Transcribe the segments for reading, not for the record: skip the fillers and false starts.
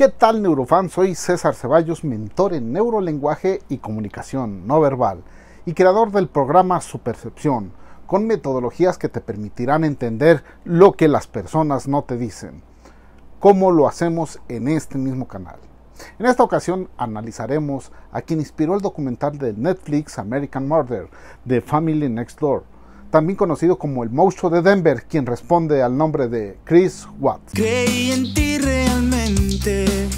¿Qué tal, neurofan? Soy César Ceballos, mentor en neurolenguaje y comunicación no verbal y creador del programa Supercepción, con metodologías que te permitirán entender lo que las personas no te dicen, como lo hacemos en este mismo canal. En esta ocasión analizaremos a quien inspiró el documental de Netflix American Murder, The Family Next Door, también conocido como el monstruo de Denver, quien responde al nombre de Chris Watts. Creí en ti realmente,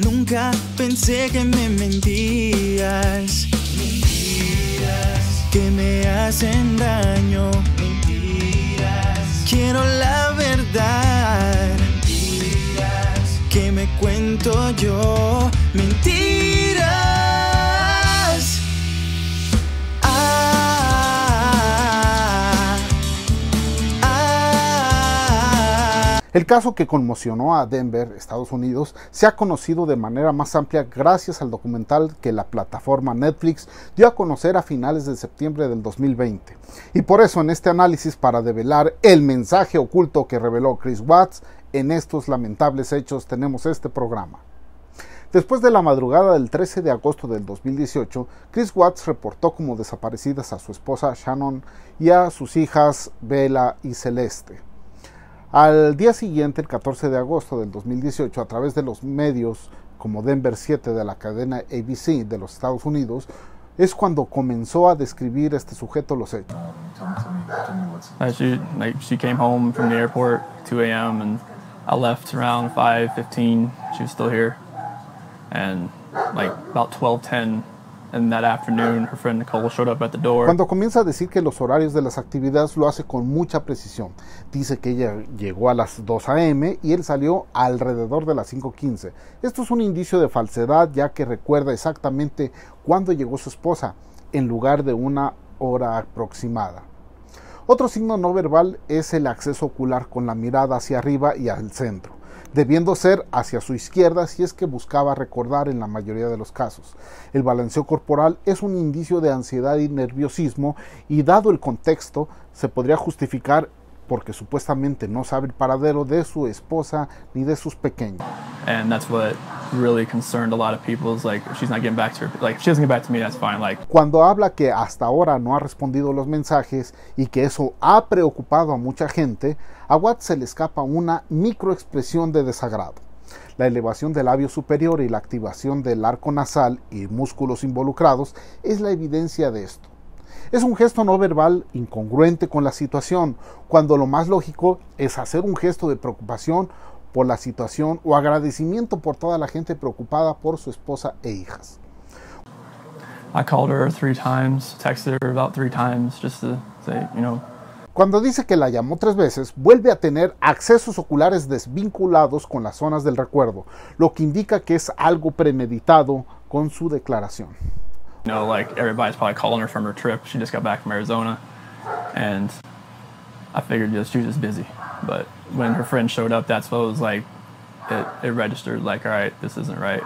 nunca pensé que me mentías. Mentiras que me hacen daño. Mentiras, quiero la verdad. Mentiras que me cuento yo. Mentiras. El caso que conmocionó a Denver, Estados Unidos, se ha conocido de manera más amplia gracias al documental que la plataforma Netflix dio a conocer a finales de septiembre del 2020. Y por eso en este análisis, para develar el mensaje oculto que reveló Chris Watts en estos lamentables hechos, tenemos este programa. Después de la madrugada del 13 de agosto del 2018, Chris Watts reportó como desaparecidas a su esposa Shannon y a sus hijas Bella y Celeste. Al día siguiente, el 14 de agosto del 2018, a través de los medios como Denver 7 de la cadena ABC de los Estados Unidos, es cuando comenzó a describir este sujeto los hechos. She came home from the airport 2 a.m. and I left around 5:15. She was still here, and about 12:10. And that afternoon, her friend Nicole showed up at the door. Cuando comienza a decir que los horarios de las actividades lo hace con mucha precisión. Dice que ella llegó a las 2 a.m. y él salió alrededor de las 5:15. Esto es un indicio de falsedad, ya que recuerda exactamente cuándo llegó su esposa, en lugar de una hora aproximada. Otro signo no verbal es el acceso ocular con la mirada hacia arriba y al centro, debiendo ser hacia su izquierda si es que buscaba recordar en la mayoría de los casos. El balanceo corporal es un indicio de ansiedad y nerviosismo, y dado el contexto se podría justificar porque supuestamente no sabe el paradero de su esposa ni de sus pequeños. And that's what really concerned a lot of people, is like, if she's not getting back to her, like, if she doesn't get back to me, that's fine. Cuando habla que hasta ahora no ha respondido los mensajes y que eso ha preocupado a mucha gente, a Watts se le escapa una microexpresión de desagrado. La elevación del labio superior y la activación del arco nasal y músculos involucrados es la evidencia de esto. Es un gesto no verbal incongruente con la situación, cuando lo más lógico es hacer un gesto de preocupación por la situación o agradecimiento por toda la gente preocupada por su esposa e hijas. I called her 3 times, texted her about 3 times just to say, Cuando dice que la llamó 3 veces, vuelve a tener accesos oculares desvinculados con las zonas del recuerdo, lo que indica que es algo premeditado con su declaración. Everybody's probably calling her from her trip. She just got back from Arizona, and I figured she was just busy. But when her friend showed up, that's what was like, it registered, all right, this isn't right.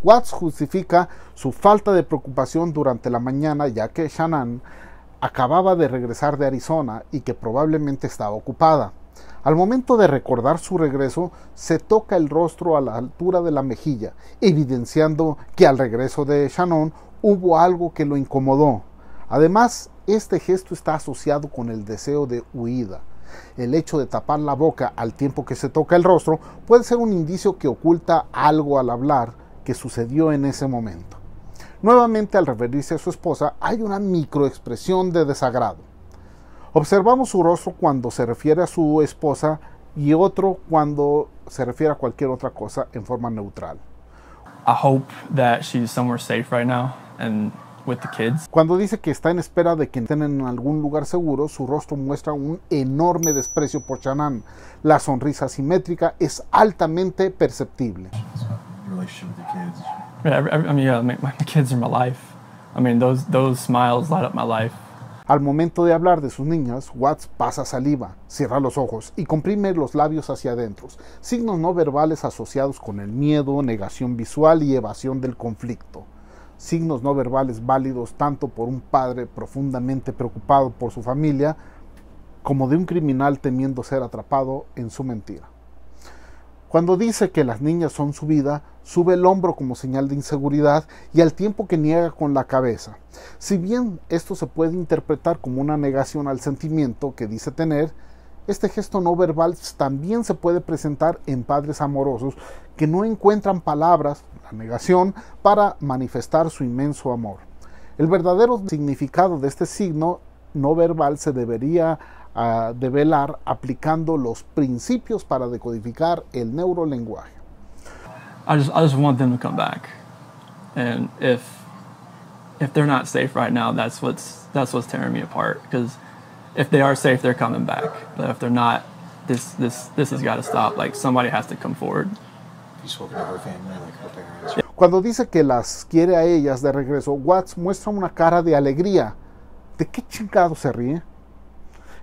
Watts justifica su falta de preocupación durante la mañana, ya que Shannon acababa de regresar de Arizona y que probablemente estaba ocupada. Al momento de recordar su regreso, se toca el rostro a la altura de la mejilla, evidenciando que al regreso de Shannon hubo algo que lo incomodó. Además, este gesto está asociado con el deseo de huida. El hecho de tapar la boca al tiempo que se toca el rostro puede ser un indicio que oculta algo al hablar que sucedió en ese momento. Nuevamente, al referirse a su esposa, hay una microexpresión de desagrado. Observamos su rostro cuando se refiere a su esposa y otro cuando se refiere a cualquier otra cosa en forma neutral. I hope that she's somewhere safe right now and with the kids. Cuando dice que está en espera de que estén en algún lugar seguro, su rostro muestra un enorme desprecio por Shannon. La sonrisa simétrica es altamente perceptible. My kids are my life. Those smiles light up my life. Al momento de hablar de sus niñas, Watts pasa saliva, cierra los ojos y comprime los labios hacia adentro, signos no verbales asociados con el miedo, negación visual y evasión del conflicto. Signos no verbales válidos tanto por un padre profundamente preocupado por su familia como de un criminal temiendo ser atrapado en su mentira. Cuando dice que las niñas son su vida, sube el hombro como señal de inseguridad y al tiempo que niega con la cabeza. Si bien esto se puede interpretar como una negación al sentimiento que dice tener, este gesto no verbal también se puede presentar en padres amorosos que no encuentran palabras, la negación, para manifestar su inmenso amor. El verdadero significado de este signo no verbal se debería develar aplicando los principios para decodificar el neurolenguaje. I just want them to come back, and if they're not safe right now, that's what's tearing me apart. Because if they are safe, they're coming back. But if they're not, this has got to stop. Like, somebody has to come forward. You spoken to her family, like her parents. Cuando dice que las quiere a ellas de regreso, Watts muestra una cara de alegría. ¿De qué chingado se ríe?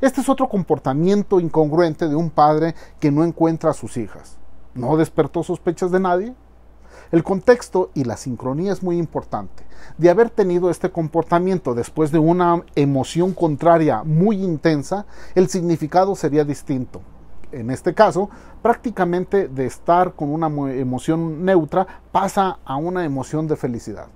Este es otro comportamiento incongruente de un padre que no encuentra a sus hijas. ¿No despertó sospechas de nadie? El contexto y la sincronía es muy importante. De haber tenido este comportamiento después de una emoción contraria muy intensa, el significado sería distinto. En este caso, prácticamente de estar con una emoción neutra pasa a una emoción de felicidad.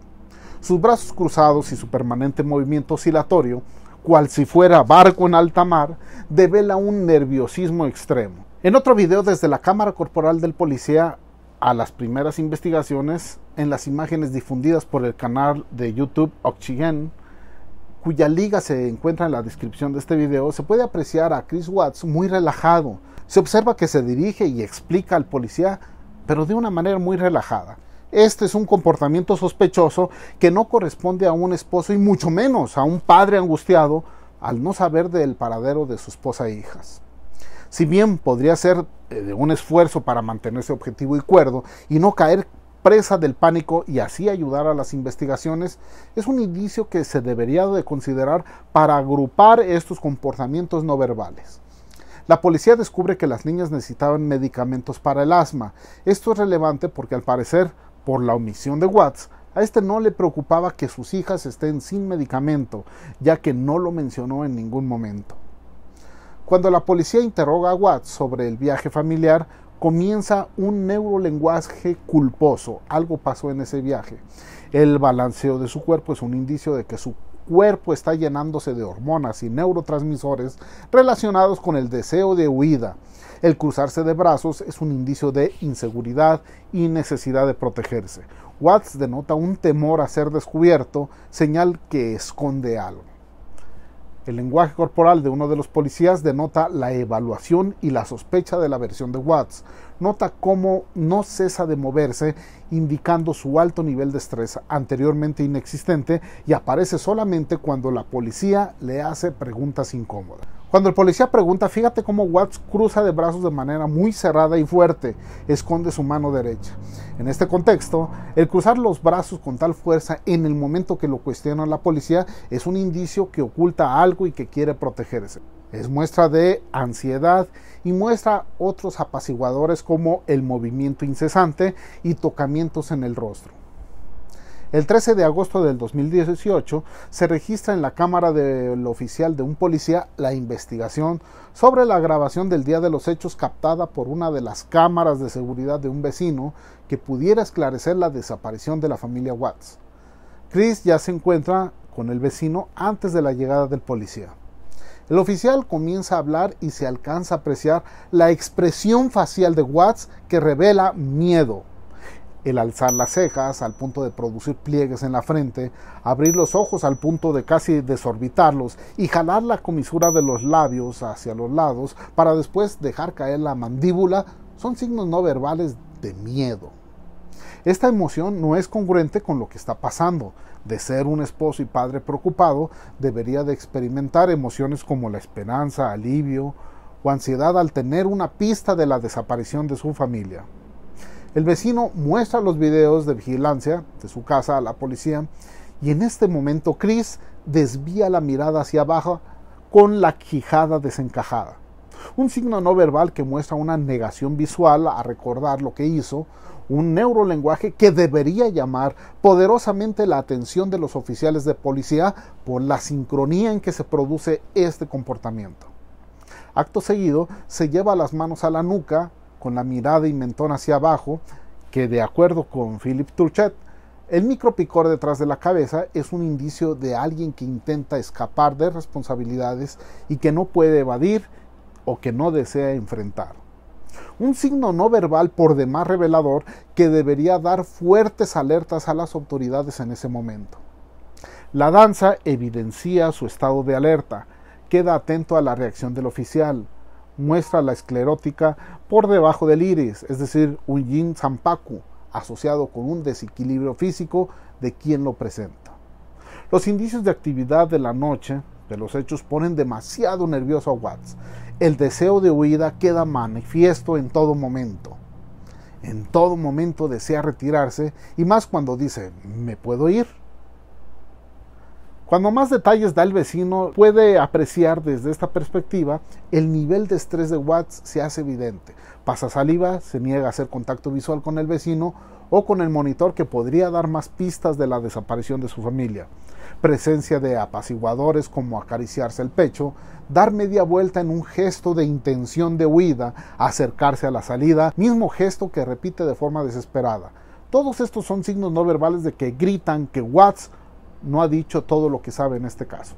Sus brazos cruzados y su permanente movimiento oscilatorio, cual si fuera barco en alta mar, devela un nerviosismo extremo. En otro video desde la cámara corporal del policía a las primeras investigaciones, en las imágenes difundidas por el canal de YouTube Oxygen, cuya liga se encuentra en la descripción de este video, se puede apreciar a Chris Watts muy relajado. Se observa que se dirige y explica al policía, pero de una manera muy relajada. Este es un comportamiento sospechoso que no corresponde a un esposo y mucho menos a un padre angustiado al no saber del paradero de su esposa e hijas. Si bien podría ser de un esfuerzo para mantenerse objetivo y cuerdo y no caer presa del pánico y así ayudar a las investigaciones, es un indicio que se debería de considerar para agrupar estos comportamientos no verbales. La policía descubre que las niñas necesitaban medicamentos para el asma. Esto es relevante porque al parecer, por la omisión de Watts, a este no le preocupaba que sus hijas estén sin medicamento, ya que no lo mencionó en ningún momento. Cuando la policía interroga a Watts sobre el viaje familiar, comienza un neurolenguaje culposo. Algo pasó en ese viaje. El balanceo de su cuerpo es un indicio de que su cuerpo está llenándose de hormonas y neurotransmisores relacionados con el deseo de huida. El cruzarse de brazos es un indicio de inseguridad y necesidad de protegerse. Watts denota un temor a ser descubierto, señal que esconde algo. El lenguaje corporal de uno de los policías denota la evaluación y la sospecha de la versión de Watts. Nota cómo no cesa de moverse, indicando su alto nivel de estrés anteriormente inexistente y aparece solamente cuando la policía le hace preguntas incómodas. Cuando el policía pregunta, fíjate cómo Watts cruza de brazos de manera muy cerrada y fuerte, esconde su mano derecha. En este contexto, el cruzar los brazos con tal fuerza en el momento que lo cuestiona la policía es un indicio que oculta algo y que quiere protegerse. Es muestra de ansiedad y muestra otros apaciguadores como el movimiento incesante y tocamientos en el rostro. El 13 de agosto del 2018 se registra en la cámara del oficial de un policía la investigación sobre la grabación del día de los hechos captada por una de las cámaras de seguridad de un vecino que pudiera esclarecer la desaparición de la familia Watts. Chris ya se encuentra con el vecino antes de la llegada del policía. El oficial comienza a hablar y se alcanza a apreciar la expresión facial de Watts que revela miedo. El alzar las cejas al punto de producir pliegues en la frente, abrir los ojos al punto de casi desorbitarlos y jalar la comisura de los labios hacia los lados para después dejar caer la mandíbula son signos no verbales de miedo. Esta emoción no es congruente con lo que está pasando. De ser un esposo y padre preocupado, debería de experimentar emociones como la esperanza, alivio o ansiedad al tener una pista de la desaparición de su familia. El vecino muestra los videos de vigilancia de su casa a la policía y en este momento Chris desvía la mirada hacia abajo con la quijada desencajada. Un signo no verbal que muestra una negación visual a recordar lo que hizo, un neurolenguaje que debería llamar poderosamente la atención de los oficiales de policía por la sincronía en que se produce este comportamiento. Acto seguido, se lleva las manos a la nuca con la mirada y mentón hacia abajo, que de acuerdo con Philip Turchet, el micropicor detrás de la cabeza es un indicio de alguien que intenta escapar de responsabilidades y que no puede evadir o que no desea enfrentar. Un signo no verbal por demás revelador que debería dar fuertes alertas a las autoridades en ese momento. La danza evidencia su estado de alerta, queda atento a la reacción del oficial, muestra la esclerótica por debajo del iris, es decir, un yin sampaku, asociado con un desequilibrio físico de quien lo presenta. Los indicios de actividad de la noche de los hechos ponen demasiado nervioso a Watts. El deseo de huida queda manifiesto en todo momento. En todo momento desea retirarse, y más cuando dice, ¿me puedo ir? Cuando más detalles da el vecino, puede apreciar desde esta perspectiva, el nivel de estrés de Watts se hace evidente. Pasa saliva, se niega a hacer contacto visual con el vecino o con el monitor que podría dar más pistas de la desaparición de su familia. Presencia de apaciguadores como acariciarse el pecho, dar media vuelta en un gesto de intención de huida, acercarse a la salida, mismo gesto que repite de forma desesperada. Todos estos son signos no verbales de que gritan que Watts no ha dicho todo lo que sabe en este caso.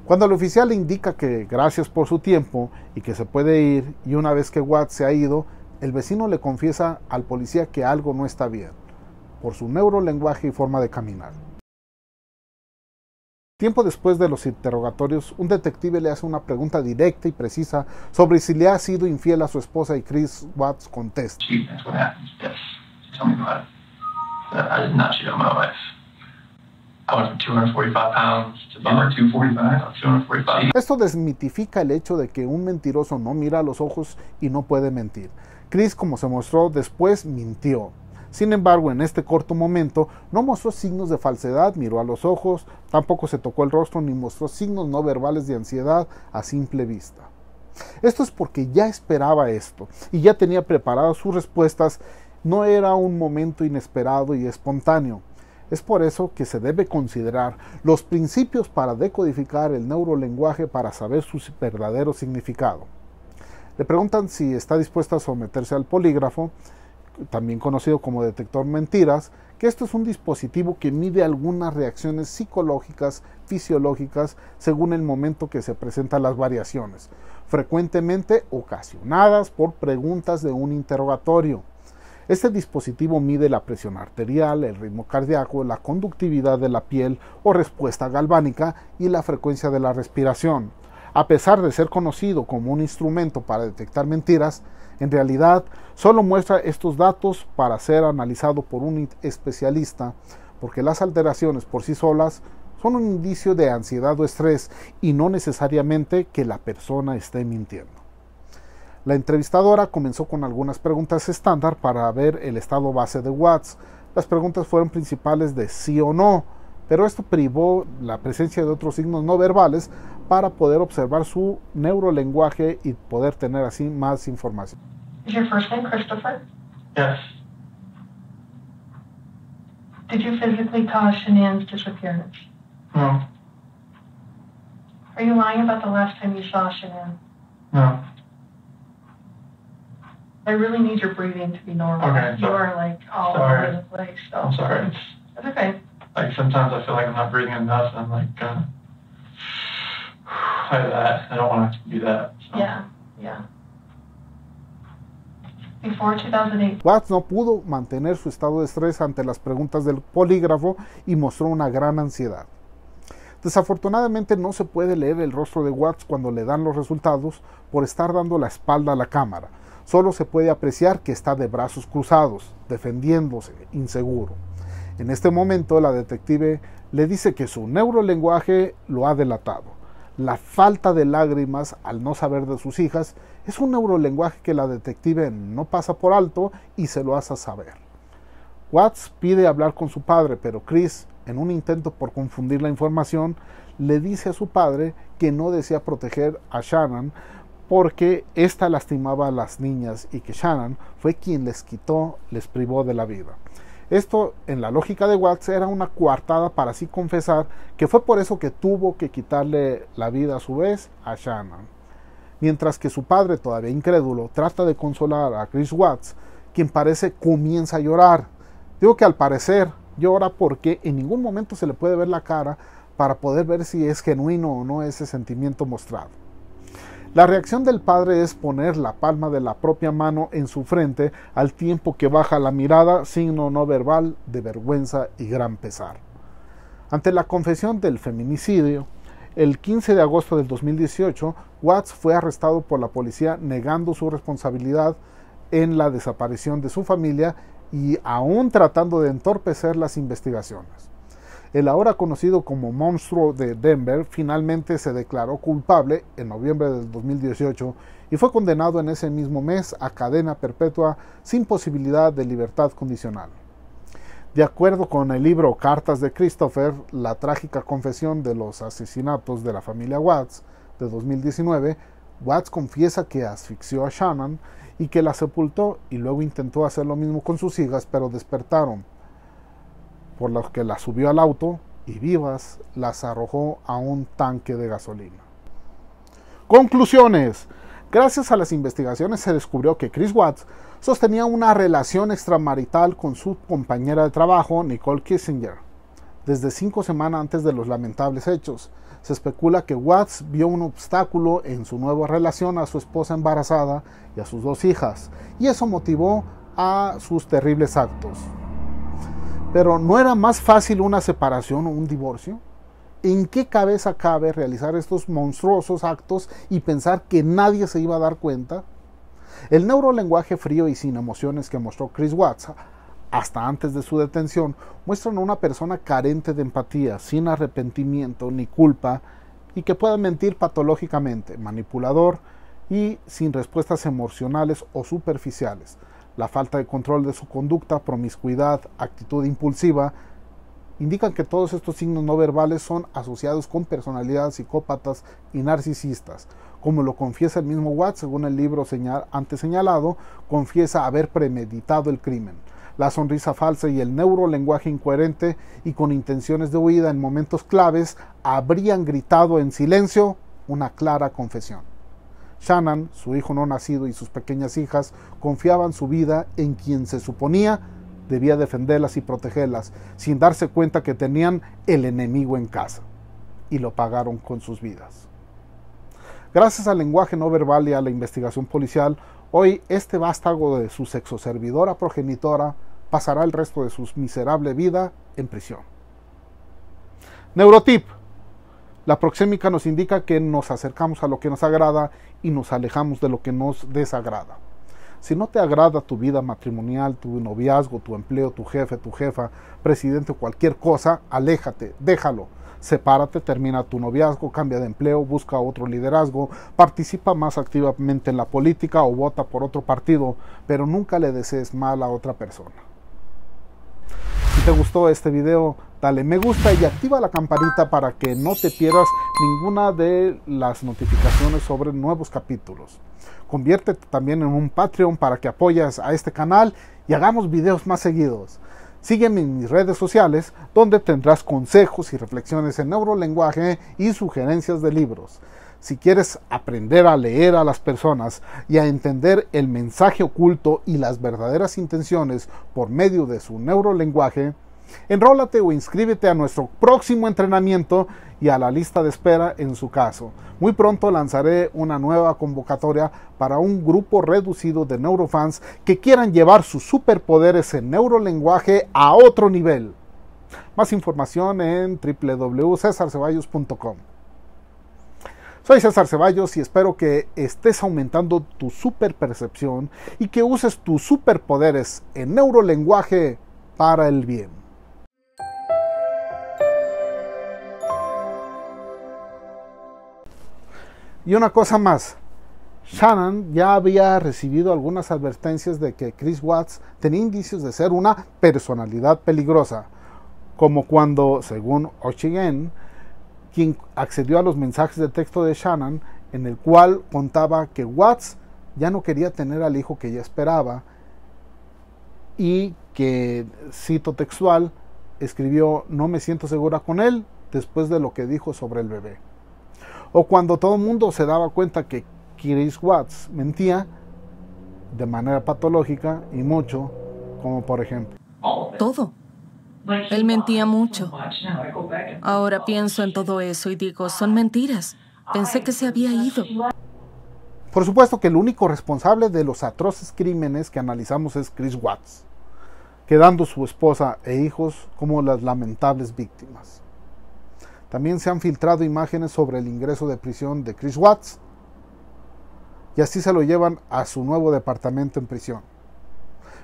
Cuando el oficial le indica que gracias por su tiempo y que se puede ir, y una vez que Watts se ha ido, el vecino le confiesa al policía que algo no está bien, por su neurolenguaje y forma de caminar. Tiempo después de los interrogatorios, un detective le hace una pregunta directa y precisa sobre si le ha sido infiel a su esposa y Chris Watts contesta. Esto desmitifica el hecho de que un mentiroso no mira a los ojos y no puede mentir. Chris, como se mostró después, mintió. Sin embargo, en este corto momento no mostró signos de falsedad, miró a los ojos, tampoco se tocó el rostro ni mostró signos no verbales de ansiedad a simple vista. Esto es porque ya esperaba esto y ya tenía preparadas sus respuestas. No era un momento inesperado y espontáneo. Es por eso que se debe considerar los principios para decodificar el neurolenguaje para saber su verdadero significado. Le preguntan si está dispuesta a someterse al polígrafo, también conocido como detector mentiras, que esto es un dispositivo que mide algunas reacciones psicológicas, fisiológicas, según el momento que se presentan las variaciones, frecuentemente ocasionadas por preguntas de un interrogatorio. Este dispositivo mide la presión arterial, el ritmo cardíaco, la conductividad de la piel o respuesta galvánica y la frecuencia de la respiración. A pesar de ser conocido como un instrumento para detectar mentiras, en realidad solo muestra estos datos para ser analizado por un especialista, porque las alteraciones por sí solas son un indicio de ansiedad o estrés y no necesariamente que la persona esté mintiendo. La entrevistadora comenzó con algunas preguntas estándar para ver el estado base de Watts. Las preguntas fueron principales de sí o no, pero esto privó la presencia de otros signos no verbales para poder observar su neurolenguaje y poder tener así más información. Is your first name Christopher? Yes. Did you physically cause Shanann's disappearance? No. Are you lying about the last time you saw Shanann? No. I really need your breathing to be normal. Okay, You are like all over the place. So. I'm sorry. That's okay. Like sometimes I feel like I'm not breathing enough, and I'm like, like that. I don't want to do that. So. Yeah. Before 2008. Watts no pudo mantener su estado de estrés ante las preguntas del polígrafo y mostró una gran ansiedad. Desafortunadamente no se puede leer el rostro de Watts cuando le dan los resultados por estar dando la espalda a la cámara. Solo se puede apreciar que está de brazos cruzados, defendiéndose, inseguro. En este momento la detective le dice que su neurolenguaje lo ha delatado. La falta de lágrimas al no saber de sus hijas es un neurolenguaje que la detective no pasa por alto y se lo hace saber. Watts pide hablar con su padre, pero Chris, en un intento por confundir la información, le dice a su padre que no desea proteger a Shannon porque ésta lastimaba a las niñas y que Shannon fue quien les privó de la vida. Esto, en la lógica de Watts, era una coartada para así confesar que fue por eso que tuvo que quitarle la vida a su vez a Shannon. mientras que su padre, todavía incrédulo, trata de consolar a Chris Watts, quien parece comienza a llorar. Digo que al parecer llora porque en ningún momento se le puede ver la cara para poder ver si es genuino o no ese sentimiento mostrado. La reacción del padre es poner la palma de la propia mano en su frente al tiempo que baja la mirada, signo no verbal de vergüenza y gran pesar. Ante la confesión del feminicidio, el 15 de agosto del 2018, Watts fue arrestado por la policía negando su responsabilidad en la desaparición de su familia y aún tratando de entorpecer las investigaciones. El ahora conocido como monstruo de Denver finalmente se declaró culpable en noviembre del 2018 y fue condenado en ese mismo mes a cadena perpetua sin posibilidad de libertad condicional. De acuerdo con el libro Cartas de Christopher, la trágica confesión de los asesinatos de la familia Watts de 2019, Watts confiesa que asfixió a Shannon y que la sepultó y luego intentó hacer lo mismo con sus hijas, pero despertaron, por lo que las subió al auto y vivas las arrojó a un tanque de gasolina. Conclusiones. Gracias a las investigaciones se descubrió que Chris Watts sostenía una relación extramarital con su compañera de trabajo, Nicole Kissinger, desde 5 semanas antes de los lamentables hechos. Se especula que Watts vio un obstáculo en su nueva relación a su esposa embarazada y a sus 2 hijas, y eso motivó a sus terribles actos. Pero ¿no era más fácil una separación o un divorcio? ¿En qué cabeza cabe realizar estos monstruosos actos y pensar que nadie se iba a dar cuenta? El neurolenguaje frío y sin emociones que mostró Chris Watts hasta antes de su detención muestran a una persona carente de empatía, sin arrepentimiento ni culpa y que pueda mentir patológicamente, manipulador y sin respuestas emocionales o superficiales. La falta de control de su conducta, promiscuidad, actitud impulsiva, indican que todos estos signos no verbales son asociados con personalidades psicópatas y narcisistas. Como lo confiesa el mismo Watts, según el libro antes señalado, confiesa haber premeditado el crimen. La sonrisa falsa y el neurolenguaje incoherente y con intenciones de huida en momentos claves habrían gritado en silencio una clara confesión. Shannon, su hijo no nacido y sus pequeñas hijas confiaban su vida en quien se suponía debía defenderlas y protegerlas, sin darse cuenta que tenían el enemigo en casa, y lo pagaron con sus vidas. Gracias al lenguaje no verbal y a la investigación policial, hoy este vástago de su sexoservidora progenitora pasará el resto de su miserable vida en prisión. Neurotip. La proxémica nos indica que nos acercamos a lo que nos agrada y nos alejamos de lo que nos desagrada. Si no te agrada tu vida matrimonial, tu noviazgo, tu empleo, tu jefe, tu jefa, presidente o cualquier cosa, aléjate, déjalo. Sepárate, termina tu noviazgo, cambia de empleo, busca otro liderazgo, participa más activamente en la política o vota por otro partido, pero nunca le desees mal a otra persona. Si te gustó este video, dale me gusta y activa la campanita para que no te pierdas ninguna de las notificaciones sobre nuevos capítulos. Conviértete también en un Patreon para que apoyes a este canal y hagamos videos más seguidos. Sígueme en mis redes sociales, donde tendrás consejos y reflexiones en neurolenguaje y sugerencias de libros. Si quieres aprender a leer a las personas y a entender el mensaje oculto y las verdaderas intenciones por medio de su neurolenguaje, enrólate o inscríbete a nuestro próximo entrenamiento y a la lista de espera en su caso. Muy pronto lanzaré una nueva convocatoria para un grupo reducido de neurofans que quieran llevar sus superpoderes en neurolenguaje a otro nivel. Más información en www.cesarceballos.com. Soy César Ceballos y espero que estés aumentando tu superpercepción y que uses tus superpoderes en neurolenguaje para el bien. Y una cosa más, Shannon ya había recibido algunas advertencias de que Chris Watts tenía indicios de ser una personalidad peligrosa, como cuando, según Ochigen, quien accedió a los mensajes de texto de Shannon, en el cual contaba que Watts ya no quería tener al hijo que ella esperaba y que, cito textual, escribió: "No me siento segura con él después de lo que dijo sobre el bebé". O cuando todo el mundo se daba cuenta que Chris Watts mentía de manera patológica y mucho, como por ejemplo. Todo. Él mentía mucho. Ahora pienso en todo eso y digo, son mentiras. Pensé que se había ido. Por supuesto que el único responsable de los atroces crímenes que analizamos es Chris Watts, quedando su esposa e hijos como las lamentables víctimas. También se han filtrado imágenes sobre el ingreso de prisión de Chris Watts, y así se lo llevan a su nuevo departamento en prisión.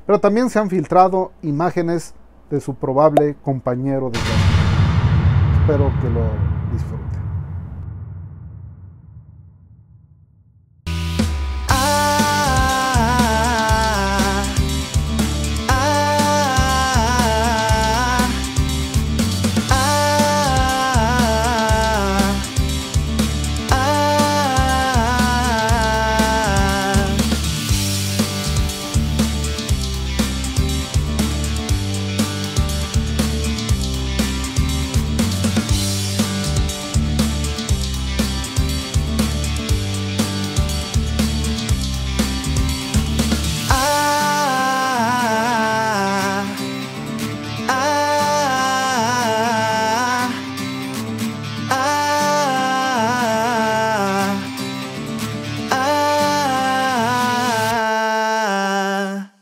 Pero también se han filtrado imágenes de su probable compañero de guerra. Espero que lo disfruten.